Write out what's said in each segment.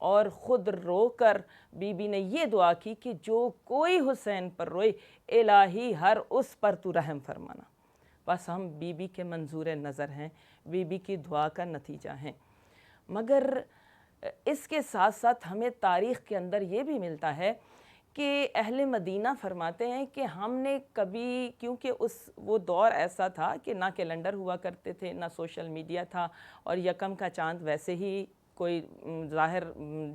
اور خود رو کر بی بی نے یہ دعا کی کہ جو کوئی حسین پر روئے الہی ہر اس پر تو رحم فرمانا۔ بس ہم بی بی کے منظور نظر ہیں، بی بی کی دعا کا نتیجہ ہیں۔ مگر اس کے ساتھ ساتھ ہمیں تاریخ کے اندر یہ بھی ملتا ہے کہ اہل مدینہ فرماتے ہیں کہ ہم نے کبھی، کیونکہ وہ دور ایسا تھا کہ نہ کیلنڈر ہوا کرتے تھے، نہ سوشل میڈیا تھا، اور یکم کا چاند ویسے ہی کوئی ظاہر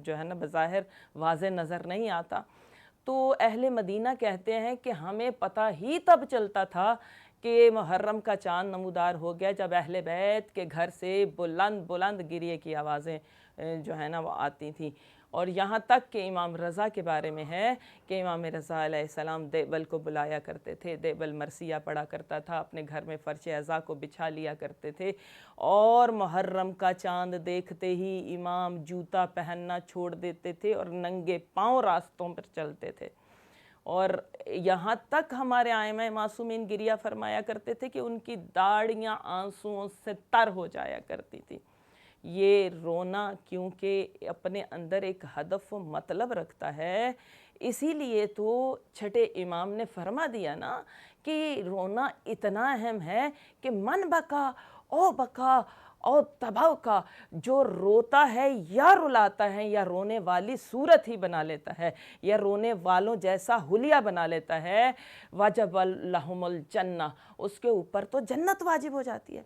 جو ہے نا بظاہر واضح نظر نہیں آتا، تو اہل مدینہ کہتے ہیں کہ ہمیں پتہ ہی تب چلتا تھا کہ محرم کا چاند نمودار ہو گیا جب اہل بیت کے گھر سے بلند بلند گریے کی آوازیں جو ہے نا وہ آتی تھیں۔ اور یہاں تک کہ امام رضا کے بارے میں ہے کہ امام رضا علیہ السلام دیبل کو بلایا کرتے تھے، دیبل مرثیہ پڑھا کرتا تھا، اپنے گھر میں فرش عزا کو بچھا لیا کرتے تھے، اور محرم کا چاند دیکھتے ہی امام جوتا پہننا چھوڑ دیتے تھے اور ننگے پاؤں راستوں پر چلتے تھے۔ اور یہاں تک ہمارے ائمہ معصومین گریہ فرمایا کرتے تھے کہ ان کی داڑیاں آنسوؤں سے تر ہو جایا کرتی تھی۔ یہ رونا کیونکہ اپنے اندر ایک ہدف و مطلب رکھتا ہے، اسی لیے تو چھٹے امام نے فرما دیا نا کہ رونا اتنا اہم ہے کہ من بکا او تباہ کا، جو روتا ہے یا رلاتا ہے یا رونے والی صورت ہی بنا لیتا ہے یا رونے والوں جیسا حلیہ بنا لیتا ہے، وجب لہم الجنہ، اس کے اوپر تو جنت واجب ہو جاتی ہے۔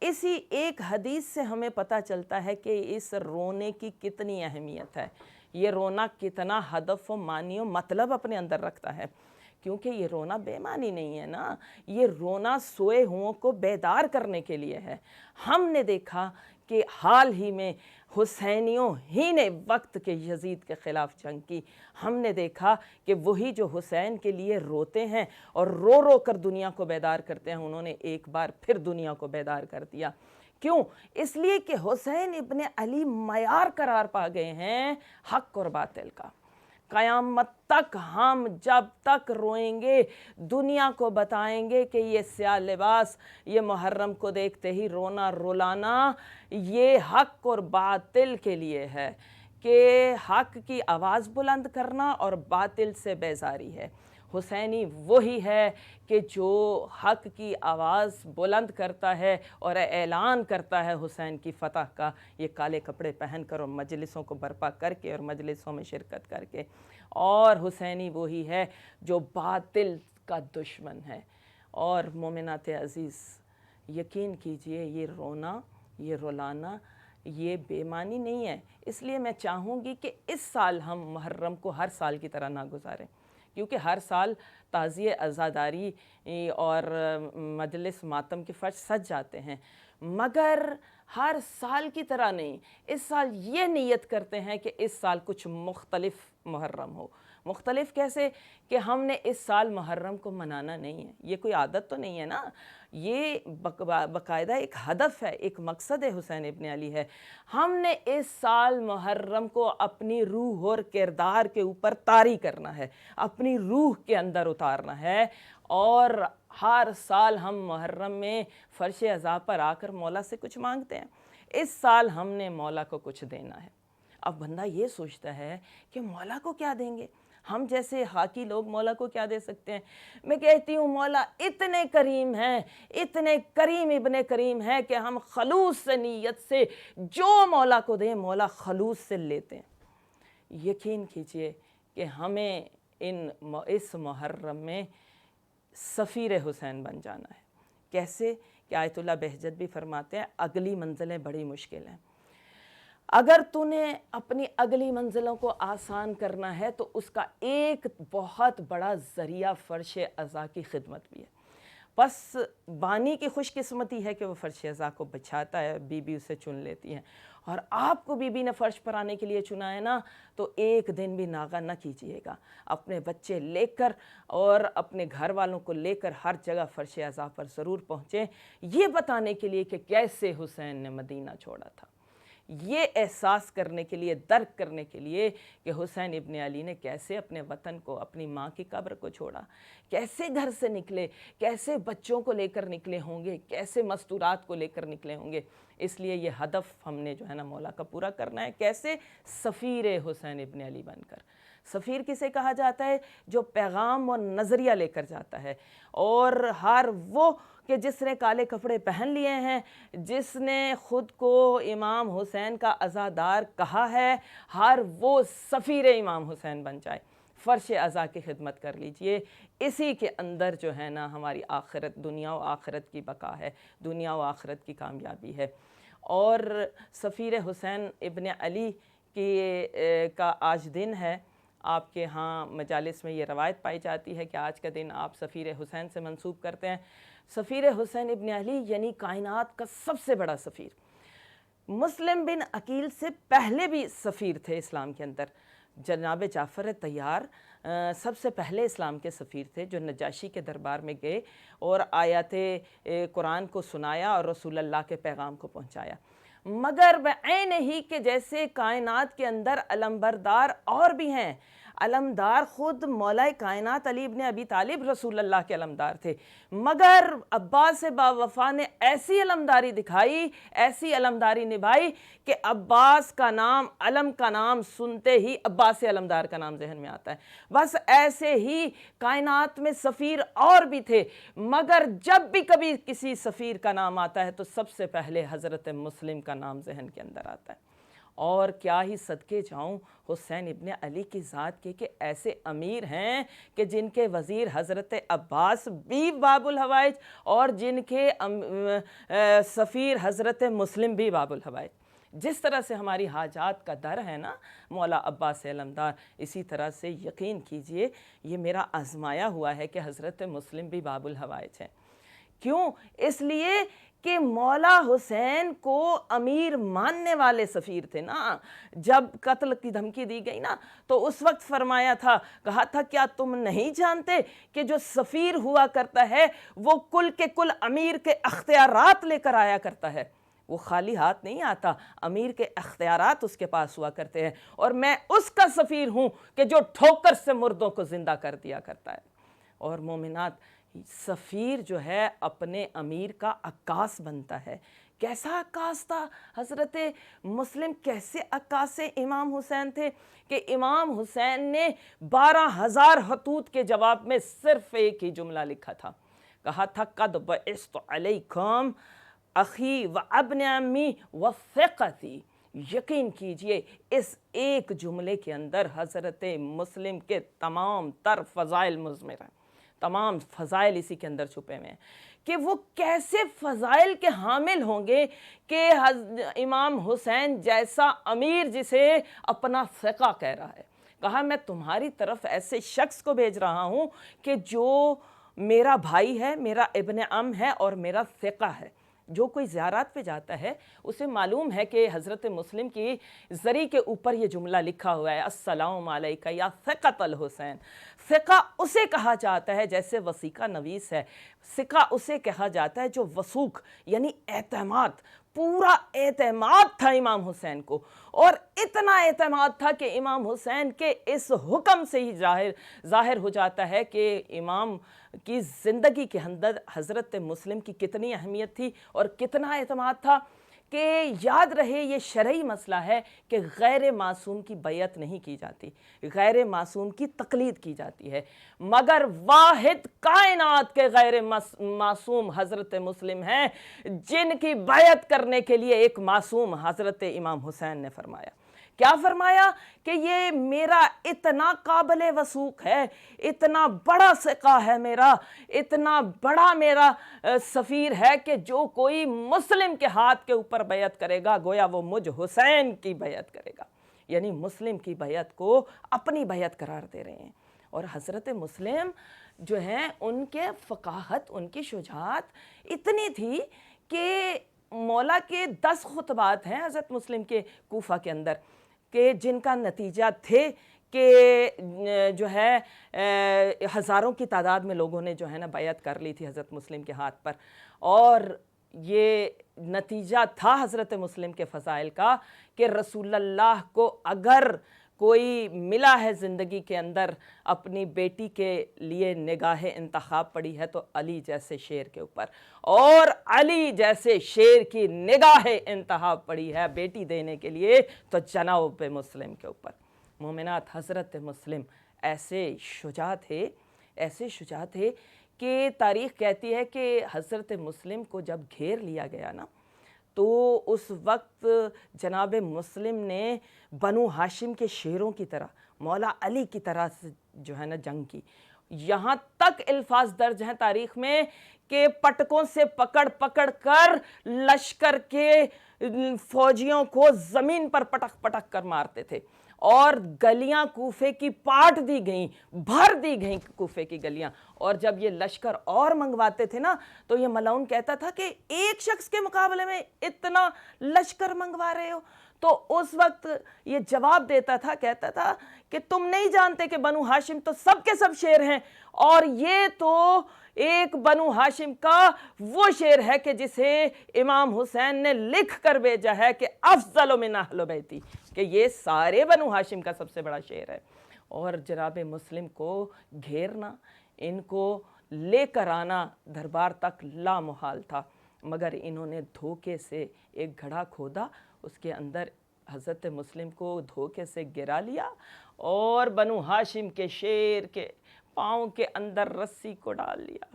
اسی ایک حدیث سے ہمیں پتہ چلتا ہے کہ اس رونے کی کتنی اہمیت ہے، یہ رونا کتنا ہدف و معنی و مطلب اپنے اندر رکھتا ہے، کیونکہ یہ رونا بے معنی نہیں ہے نا، یہ رونا سوئے ہوں کو بیدار کرنے کے لیے ہے۔ ہم نے دیکھا کہ حال ہی میں حسینیوں ہی نے وقت کے یزید کے خلاف جنگ کی، ہم نے دیکھا کہ وہی جو حسین کے لیے روتے ہیں اور رو رو کر دنیا کو بیدار کرتے ہیں، انہوں نے ایک بار پھر دنیا کو بیدار کر دیا۔ کیوں؟ اس لیے کہ حسین ابن علی معیار قرار پا گئے ہیں حق اور باطل کا۔ قیامت تک ہم جب تک روئیں گے دنیا کو بتائیں گے کہ یہ سیاہ لباس، یہ محرم کو دیکھتے ہی رونا رلانا، یہ حق اور باطل کے لیے ہے، کہ حق کی آواز بلند کرنا اور باطل سے بیزاری ہے۔ حسینی وہی ہے کہ جو حق کی آواز بلند کرتا ہے اور اعلان کرتا ہے حسین کی فتح کا، یہ کالے کپڑے پہن کر اور مجلسوں کو برپا کر کے اور مجلسوں میں شرکت کر کے، اور حسینی وہی ہے جو باطل کا دشمن ہے۔ اور مومنات عزیز، یقین کیجئے یہ رونا، یہ رلانا، یہ بے معنی نہیں ہے۔ اس لیے میں چاہوں گی کہ اس سال ہم محرم کو ہر سال کی طرح نہ گزاریں، کیونکہ ہر سال تعزیہ عزاداری اور مجلس ماتم کے فرش سج جاتے ہیں، مگر ہر سال کی طرح نہیں۔ اس سال یہ نیت کرتے ہیں کہ اس سال کچھ مختلف محرم ہو۔ مختلف کیسے؟ کہ ہم نے اس سال محرم کو منانا نہیں ہے، یہ کوئی عادت تو نہیں ہے نا، یہ باقاعدہ ایک ہدف ہے، ایک مقصد حسین ابن علی ہے۔ ہم نے اس سال محرم کو اپنی روح اور کردار کے اوپر طاری کرنا ہے، اپنی روح کے اندر اتارنا ہے، اور ہر سال ہم محرم میں فرش عزا پر آ کر مولا سے کچھ مانگتے ہیں۔ اس سال ہم نے مولا کو کچھ دینا ہے۔ اب بندہ یہ سوچتا ہے کہ مولا کو کیا دیں گے؟ ہم جیسے حاکی لوگ مولا کو کیا دے سکتے ہیں؟ میں کہتی ہوں مولا اتنے کریم ہیں، اتنے کریم ابن کریم ہیں کہ ہم خلوص سے نیت سے جو مولا کو دیں مولا خلوص سے لیتے ہیں۔ یقین کیجئے کہ ہمیں اس محرم میں سفیر حسین بن جانا ہے۔ کیسے؟ کہ آیت اللہ بہجت بھی فرماتے ہیں اگلی منزلیں بڑی مشکل ہیں، اگر تو نے اپنی اگلی منزلوں کو آسان کرنا ہے تو اس کا ایک بہت بڑا ذریعہ فرش عزا کی خدمت بھی ہے۔ بس بانی کی خوش قسمتی ہے کہ وہ فرش عزا کو بچھاتا ہے، بی بی اسے چن لیتی ہیں، اور آپ کو بی بی نے فرش پر آنے کے لیے چنا ہے نا، تو ایک دن بھی ناغہ نہ کیجئے گا، اپنے بچے لے کر اور اپنے گھر والوں کو لے کر ہر جگہ فرش عزا پر ضرور پہنچیں، یہ بتانے کے لیے کہ کیسے حسین نے مدینہ چھوڑا تھا۔ یہ احساس کرنے کے لیے، درک کرنے کے لیے کہ حسین ابن علی نے کیسے اپنے وطن کو، اپنی ماں کی قبر کو چھوڑا، کیسے گھر سے نکلے، کیسے بچوں کو لے کر نکلے ہوں گے، کیسے مستورات کو لے کر نکلے ہوں گے۔ اس لیے یہ ہدف ہم نے جو ہے نا مولا کا پورا کرنا ہے۔ کیسے؟ سفیر حسین ابن علی بن کر۔ سفیر کسے کہا جاتا ہے؟ جو پیغام و نظریہ لے کر جاتا ہے، اور ہر وہ کہ جس نے کالے کپڑے پہن لیے ہیں، جس نے خود کو امام حسین کا عزادار کہا ہے، ہر وہ سفیر امام حسین بن جائے، فرش عزا کی خدمت کر لیجئے۔ اسی کے اندر جو ہے نا ہماری آخرت، دنیا و آخرت کی بقا ہے، دنیا و آخرت کی کامیابی ہے۔ اور سفیر حسین ابن علی کا آج دن ہے۔ آپ کے ہاں مجالس میں یہ روایت پائی جاتی ہے کہ آج کا دن آپ سفیر حسین سے منسوب کرتے ہیں۔ سفیر حسین ابن علی یعنی کائنات کا سب سے بڑا سفیر۔ مسلم بن عقیل سے پہلے بھی سفیر تھے اسلام کے اندر۔ جناب جعفر طیار سب سے پہلے اسلام کے سفیر تھے، جو نجاشی کے دربار میں گئے اور آیات قرآن کو سنایا اور رسول اللہ کے پیغام کو پہنچایا۔ مگر بعین ہی کہ جیسے کائنات کے اندر علمبردار اور بھی ہیں، علمدار خود مولا کائنات علی ابن ابی طالب رسول اللہ کے علمدار تھے، مگر عباس باوفا نے ایسی علمداری دکھائی، ایسی علمداری نبھائی کہ عباس کا نام، علم کا نام سنتے ہی عباس علمدار کا نام ذہن میں آتا ہے۔ بس ایسے ہی کائنات میں سفیر اور بھی تھے، مگر جب بھی کبھی کسی سفیر کا نام آتا ہے تو سب سے پہلے حضرت مسلم کا نام ذہن کے اندر آتا ہے۔ اور کیا ہی صدقے جاؤں حسین ابن علی کی ذات کے کہ ایسے امیر ہیں کہ جن کے وزیر حضرت عباس بھی باب الحوائج اور جن کے سفیر حضرت مسلم بھی باب الحوائج۔ جس طرح سے ہماری حاجات کا در ہے نا مولا عباس علمدار، اسی طرح سے یقین کیجئے یہ میرا آزمایا ہوا ہے کہ حضرت مسلم بھی باب الحوائج ہیں۔ کیوں؟ اس لیے کہ مولا حسین کو امیر ماننے والے سفیر تھے نا۔ جب قتل کی دھمکی دی گئی نا تو اس وقت فرمایا تھا، کہا تھا کیا تم نہیں جانتے کہ جو سفیر ہوا کرتا ہے وہ کل کے کل امیر کے اختیارات لے کر آیا کرتا ہے، وہ خالی ہاتھ نہیں آتا، امیر کے اختیارات اس کے پاس ہوا کرتے ہیں، اور میں اس کا سفیر ہوں کہ جو ٹھوکر سے مردوں کو زندہ کر دیا کرتا ہے۔ اور مومنات، سفیر جو ہے اپنے امیر کا عکاس بنتا ہے۔ کیسا عکاس تھا حضرت مسلم؟ کیسے عکاس امام حسین تھے کہ امام حسین نے 12,000 خطوط کے جواب میں صرف ایک ہی جملہ لکھا تھا، کہا تھا قد بعثت علیکم اخی و ابن امی و ثقتی۔ یقین کیجئے اس ایک جملے کے اندر حضرت مسلم کے تمام تر فضائل مضمر ہیں، تمام فضائل اسی کے اندر چھپے ہوئے ہیں کہ وہ کیسے فضائل کے حامل ہوں گے کہ امام حسین جیسا امیر جسے اپنا ثقہ کہہ رہا ہے، کہا میں تمہاری طرف ایسے شخص کو بھیج رہا ہوں کہ جو میرا بھائی ہے، میرا ابن عم ہے اور میرا ثقہ ہے۔ جو کوئی زیارات پہ جاتا ہے اسے معلوم ہے کہ حضرت مسلم کی زری کے اوپر یہ جملہ لکھا ہوا ہے، السلام علیکہ یا ثقۃ الحسین۔ ثقہ اسے کہا جاتا ہے جیسے وثیقہ نویس ہے، ثقہ اسے کہا جاتا ہے جو وثوق یعنی اعتماد، پورا اعتماد تھا امام حسین کو، اور اتنا اعتماد تھا کہ امام حسین کے اس حکم سے ہی ظاہر ہو جاتا ہے کہ امام کی زندگی کے اندر حضرت مسلم کی کتنی اہمیت تھی اور کتنا اعتماد تھا۔ کہ یاد رہے یہ شرعی مسئلہ ہے کہ غیر معصوم کی بیعت نہیں کی جاتی، غیر معصوم کی تقلید کی جاتی ہے، مگر واحد کائنات کے غیر معصوم حضرت مسلم ہیں جن کی بیعت کرنے کے لیے ایک معصوم حضرت امام حسین نے فرمایا۔ کیا فرمایا؟ کہ یہ میرا اتنا قابل وثوق ہے، اتنا بڑا ثقہ ہے میرا، اتنا بڑا میرا سفیر ہے کہ جو کوئی مسلم کے ہاتھ کے اوپر بیعت کرے گا گویا وہ مجھ حسین کی بیعت کرے گا، یعنی مسلم کی بیعت کو اپنی بیعت قرار دے رہے ہیں۔ اور حضرت مسلم جو ہیں ان کے فقاہت، ان کی شجاعت اتنی تھی کہ مولا کے 10 خطبات ہیں حضرت مسلم کے کوفہ کے اندر کہ جن کا نتیجہ تھے کہ جو ہے ہزاروں کی تعداد میں لوگوں نے جو ہے نا بیعت کر لی تھی حضرت مسلم کے ہاتھ پر، اور یہ نتیجہ تھا حضرت مسلم کے فضائل کا کہ رسول اللہ کو اگر کوئی ملا ہے زندگی کے اندر اپنی بیٹی کے لیے نگاہ انتخاب پڑی ہے تو علی جیسے شیر کے اوپر، اور علی جیسے شیر کی نگاہ انتخاب پڑی ہے بیٹی دینے کے لیے تو جناب مسلم کے اوپر۔ مومنات، حضرت مسلم ایسے شجاع تھے کہ تاریخ کہتی ہے کہ حضرت مسلم کو جب گھیر لیا گیا نا تو اس وقت جناب مسلم نے بنو ہاشم کے شیروں کی طرح، مولا علی کی طرح سے جو ہے نا جنگ کی۔ یہاں تک الفاظ درج ہیں تاریخ میں کہ پٹکوں سے پکڑ پکڑ کر لشکر کے فوجیوں کو زمین پر پٹک پٹک کر مارتے تھے، اور گلیاں کوفے کی پاٹ دی گئیں، بھر دی گئیں کوفے کی گلیاں۔ اور جب یہ لشکر اور منگواتے تھے نا تو یہ ملعون کہتا تھا کہ ایک شخص کے مقابلے میں اتنا لشکر منگوا رہے ہو؟ تو اس وقت یہ جواب دیتا تھا، کہتا تھا کہ تم نہیں جانتے کہ بنو ہاشم تو سب کے سب شیر ہیں، اور یہ تو ایک بنو ہاشم کا وہ شیر ہے کہ جسے امام حسین نے لکھ کر بھیجا ہے کہ افضل من اہل بیتی، کہ یہ سارے بنو ہاشم کا سب سے بڑا شیر ہے۔ اور جناب مسلم کو گھیرنا، ان کو لے کر آنا دربار تک لامحال تھا، مگر انہوں نے دھوکے سے ایک گھڑا کھودا، اس کے اندر حضرت مسلم کو دھوکے سے گرا لیا اور بنو ہاشم کے شیر کے پاؤں کے اندر رسی کو ڈال لیا۔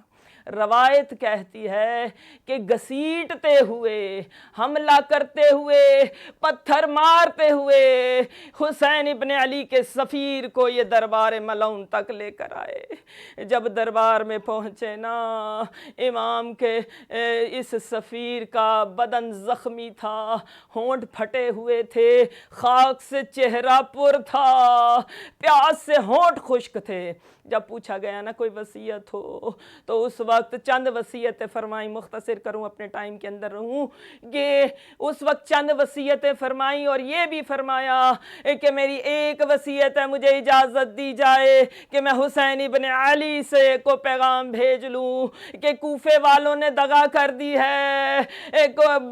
روایت کہتی ہے کہ گھسیٹتے ہوئے، حملہ کرتے ہوئے، پتھر مارتے ہوئے حسین ابن علی کے سفیر کو یہ دربار ملعون تک لے کر آئے۔ جب دربار میں پہنچے نا، امام کے اس سفیر کا بدن زخمی تھا، ہونٹ پھٹے ہوئے تھے، خاک سے چہرہ پر تھا، پیاس سے ہونٹ خشک تھے۔ جب پوچھا گیا نا کوئی وصیت ہو تو اس وقت چند وصیتیں فرمائیں، مختصر کروں اپنے ٹائم کے اندر رہوں، کہ اس وقت چند وصیتیں فرمائیں اور یہ بھی فرمایا کہ میری ایک وصیت ہے، مجھے اجازت دی جائے کہ میں حسین ابن علی سے کو پیغام بھیج لوں کہ کوفے والوں نے دغا کر دی ہے،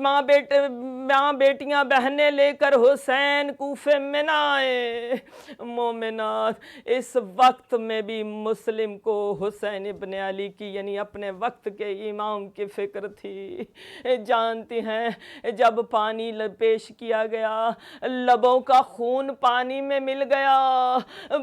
ماں بیٹیاں بہنیں لے کر حسین کوفے میں نہ آئے۔ مومنات، اس وقت میں بھی مسلم کو حسین ابن علی کی یعنی اپنے وقت کے امام کی فکر تھی۔ جانتی ہیں جب پانی پیش کیا گیا، لبوں کا خون پانی میں مل گیا،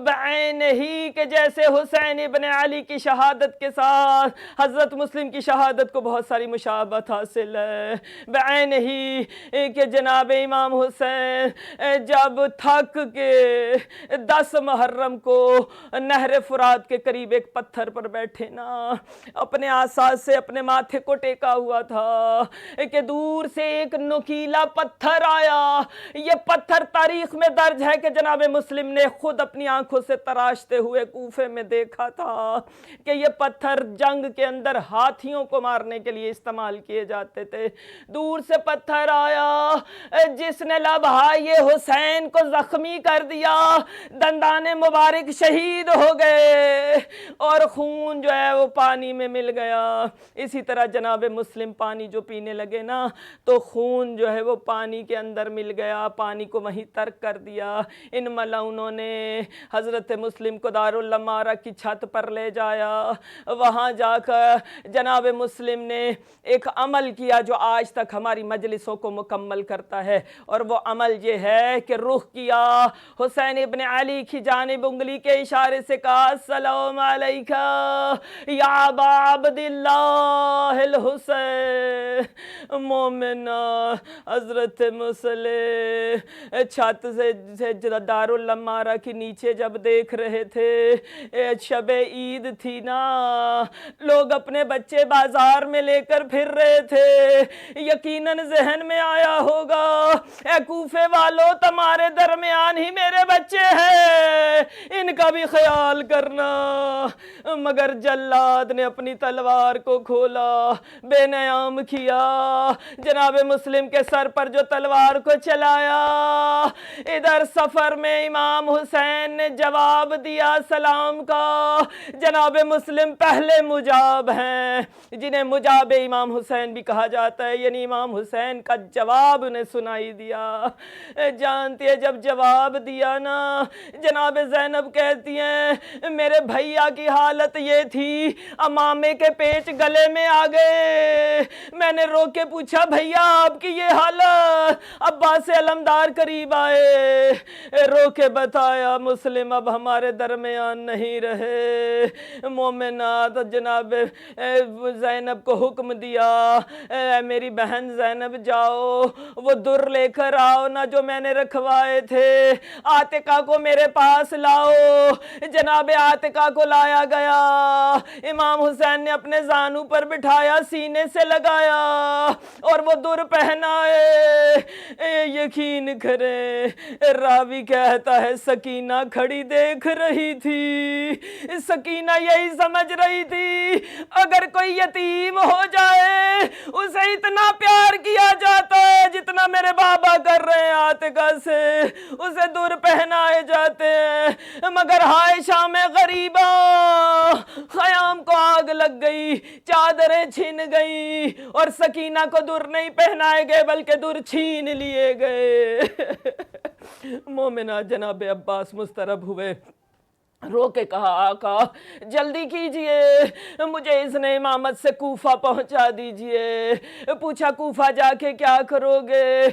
بعین ہی کہ جیسے حسین ابن علی کی شہادت کے ساتھ حضرت مسلم کی شہادت کو بہت ساری مشابہت حاصل ہے، بعین ہی کہ جناب امام حسین جب تھک کے 10 محرم کو نہر فرات کے قریب ایک پتھر پر بیٹھے نا، اپنے آساد سے اپنے ماتھے کو ٹیکا ہوا تھا کہ دور سے ایک نکیلا پتھر آیا۔ یہ پتھر تاریخ میں درج ہے کہ جناب مسلم نے خود اپنی آنکھوں سے تراشتے ہوئے کوفے میں دیکھا تھا کہ یہ پتھر جنگ کے اندر ہاتھیوں کو مارنے کے لیے استعمال کیے جاتے تھے۔ دور سے پتھر آیا جس نے لبہائے حسین کو زخمی کر دیا، دندان مبارک شہید ہو گئے اور خون جو ہے وہ پانی میں مل گیا۔ اسی طرح جناب مسلم پانی جو پینے لگے نا تو خون جو ہے وہ پانی کے اندر مل گیا، پانی کو وہیں ترک کر دیا۔ ان ملعونوں نے حضرت مسلم کو دارالامارہ کی چھت پر لے جایا، وہاں جا کر جناب مسلم نے ایک عمل کیا جو آج تک ہماری مجلسوں کو مکمل کرتا ہے، اور وہ عمل یہ ہے کہ رخ کیا حسین ابن علی کی جانب، انگلی کے اشارے سے کہا السلام علیکہ یا ابا عبداللہ الحسین۔ مومن حضرت مسلم چھت سے دارالامارہ کی نیچے جب دیکھ رہے تھے، شب عید تھی نا، لوگ اپنے بچے بازار میں لے کر پھر رہے تھے، یقیناً ذہن میں آیا ہوگا اے کوفے والو تمہارے درمیان ہی میرے بچے ہیں، ان کا بھی خیال کرنا۔ مگر جلاد نے اپنی تلوار کو کھولا، بے نیام کیا، جناب مسلم کے سر پر جو تلوار کو چلایا، ادھر سفر میں امام حسین نے جواب دیا سلام کا۔ جناب مسلم پہلے مجاب ہیں، جنہیں مجاب امام حسین بھی کہا جاتا ہے، یعنی امام حسین کا جواب انہیں سنائی دیا۔ جانتی ہے جب جواب دیا نا، جناب زینب کہتی ہیں میرے بھیا کی حالت یہ تھی، امامے کے پیچ گلے میں آ گئے۔ میں نے رو کے پوچھا بھیا آپ کی یہ حالت؟ عباس علمدار قریب آئے، رو کے بتایا مسلم اب ہمارے درمیان نہیں رہے۔ مومنات جناب زینب کو حکم دیا، اے میری بہن زینب جاؤ وہ در لے کر آؤ نا جو میں نے رکھوائے تھے، عاتقہ کو میرے پاس لاؤ۔ جناب عاتقہ کو لایا گیا، امام حسین نے اپنے زانو پر بٹھایا، سینے سے لگایا اور وہ در پہنائے۔ یقین کریں راوی کہتا ہے سکینہ کھڑی دیکھ رہی تھی، سکینہ یہی سمجھ رہی تھی اگر کوئی یتیم ہو جائے اسے اتنا پیار کیا جاتا ہے جتنا میرے بابا کر رہے ہیں عاتقہ سے، اسے در پہنائے جاتے ہیں۔ مگر ہائے شام غریبہ، خیام کو آگ لگ گئی، چادریں چھن گئی اور سکینہ کو در نہیں پہنائے گئے بلکہ در چھین لیے گئے۔ مومنہ جناب عباس مضطرب ہوئے، رو کے کہا آقا جلدی کیجئے، مجھے اس نے امامت سے کوفہ پہنچا دیجئے۔ پوچھا کوفہ جا کے کیا کرو گے؟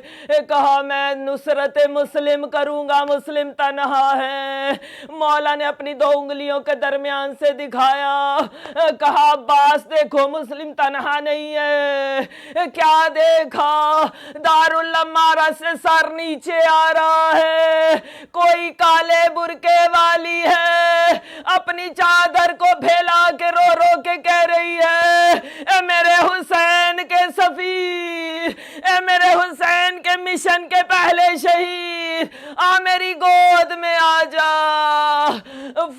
کہا میں نصرت مسلم کروں گا، مسلم تنہا ہے۔ مولا نے اپنی دو انگلیوں کے درمیان سے دکھایا، کہا عباس دیکھو مسلم تنہا نہیں ہے۔ کیا دیکھا؟ دارالامارہ سے سر نیچے آ رہا ہے، کوئی کالے برقے والی ہے، اپنی چادر کو پھیلا کے رو رو کے کہہ رہی ہے اے میرے حسین کے سفیر، اے میرے حسین کے مشن کے پہلے شہید، آ میری گود میں آ جا،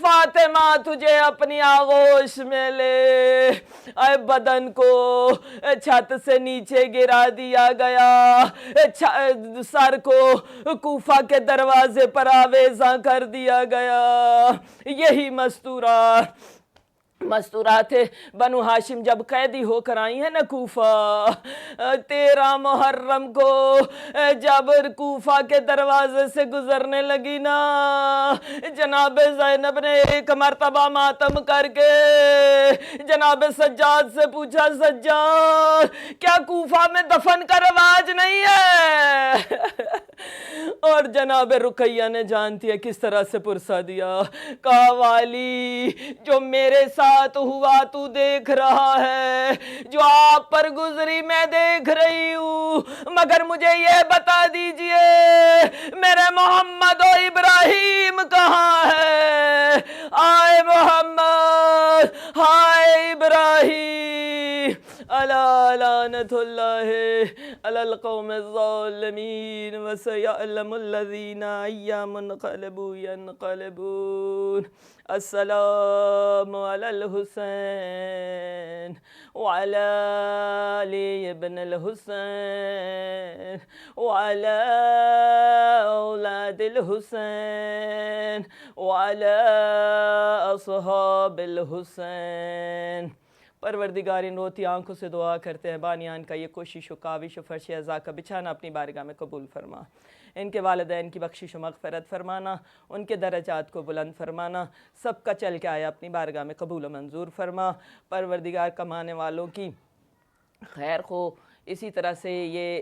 فاطمہ تجھے اپنی آغوش میں لے۔ اے بدن کو چھت سے نیچے گرا دیا گیا، سر کو کوفہ کے دروازے پر آویزاں کر دیا گیا۔ یہی مستورات بنو ہاشم جب قیدی ہو کر آئی ہیں نا کوفہ، 13 محرم کو جب کوفہ کے دروازے سے گزرنے لگی نا، جناب زینب نے ایک مرتبہ ماتم کر کے جناب سجاد سے پوچھا سجاد کیا کوفہ میں دفن کا رواج نہیں ہے؟ اور جناب رقیہ نے جانتی ہے کس طرح سے پرسہ دیا، کہا والی جو میرے ساتھ ہوا تو دیکھ رہا ہے، جو آپ پر گزری میں دیکھ رہی ہوں، مگر مجھے یہ بتا دیجئے میرے محمد و ابراہیم کہاں ہے؟ آئے محمد، ہائے ابراہیم، الا لعنت اللہ علی القوم الظالمین وسیعلم الذین ای منقلبوا ینقلبون۔ السلام علی الحسین وعلی علی ابن الحسین وعلی اولاد الحسین وعلی اصحاب الحسین۔ پروردگار ان روتی آنکھوں سے دعا کرتے ہیں بانیان کا یہ کوشش و کاوش و فرش عزا کا بچھانا اپنی بارگاہ میں قبول فرما، ان کے والدین کی بخشش و مغفرت فرمانا، ان کے درجات کو بلند فرمانا، سب کا چل کے آیا اپنی بارگاہ میں قبول و منظور فرما۔ پروردگار کمانے والوں کی خیر خو، اسی طرح سے یہ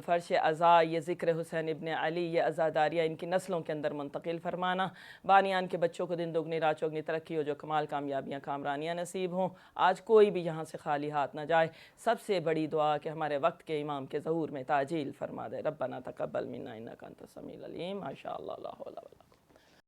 فرش عزا، یہ ذکر حسین ابن علی، یہ عزاداریہ ان کی نسلوں کے اندر منتقل فرمانا۔ بانیان کے بچوں کو دن دگنی رات چوگنی ترقی ہو، جو کمال کامیابیاں کامرانیاں نصیب ہوں۔ آج کوئی بھی یہاں سے خالی ہاتھ نہ جائے۔ سب سے بڑی دعا کہ ہمارے وقت کے امام کے ظہور میں تعجیل فرما دے۔ ربنا تقبل منا انک انت السمیع العلیم، ماشاء اللہ لا حول ولا